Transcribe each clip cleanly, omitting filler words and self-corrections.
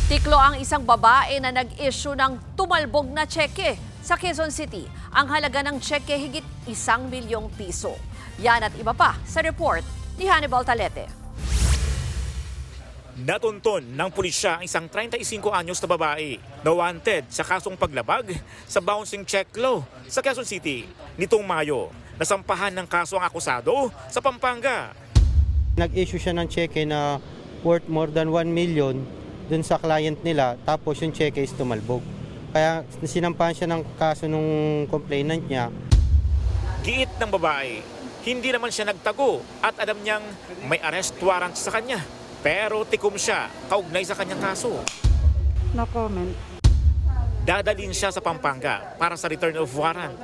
Tiklo ang isang babae na nag-issue ng tumalbog na tseke sa Quezon City. Ang halaga ng tseke higit 1 milyong piso. Yan at iba pa sa report ni Hannibal Talete. Natunton ng pulisya ang isang 35 anyos na babae na wanted sa kasong paglabag sa bouncing check law sa Quezon City. Nitong Mayo, nasampahan ng kaso ang akusado sa Pampanga. Nag-issue siya ng cheque na worth more than 1 million dun sa client nila, tapos yung cheque is tumalbog. Kaya sinampahan siya ng kaso nung complainant niya. Giit ng babae, hindi naman siya nagtago at alam niyang may arrest warrant sa kanya. Pero tikom siya kaugnay sa kanyang kaso. No comment. Dadalhin siya sa Pampanga para sa return of warrant.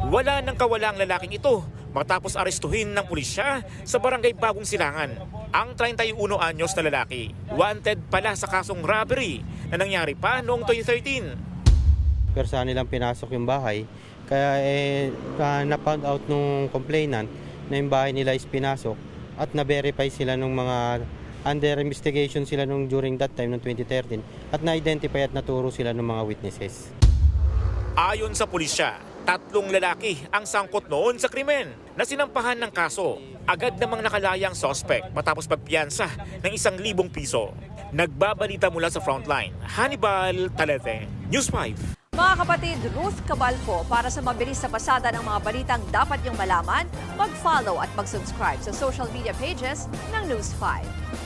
Wala nang kawala ang lalaking ito matapos arestuhin ng pulisya sa barangay Bagong Silangan. Ang 31 anyos na lalaki, wanted pala sa kasong robbery na nangyari pa noong 2013. Pero saan nilang pinasok yung bahay. Kaya na-found out nung complainant na yung bahay nila is pinasok at na-verify sila nung mga under investigation sila nung during that time, noong 2013, at na-identify at naturo sila ng mga witnesses. Ayon sa pulisya, 3 lalaki ang sangkot noon sa krimen na sinampahan ng kaso. Agad namang nakalaya ang suspect matapos pagpiyansa ng 1,000 piso. Nagbabalita mula sa frontline, Hannibal Talete, News 5. Mga kapatid, Ruth Cabalco, para sa mabilis na pasada ng mga balitang dapat niyong malaman, mag-follow at mag-subscribe sa social media pages ng News 5.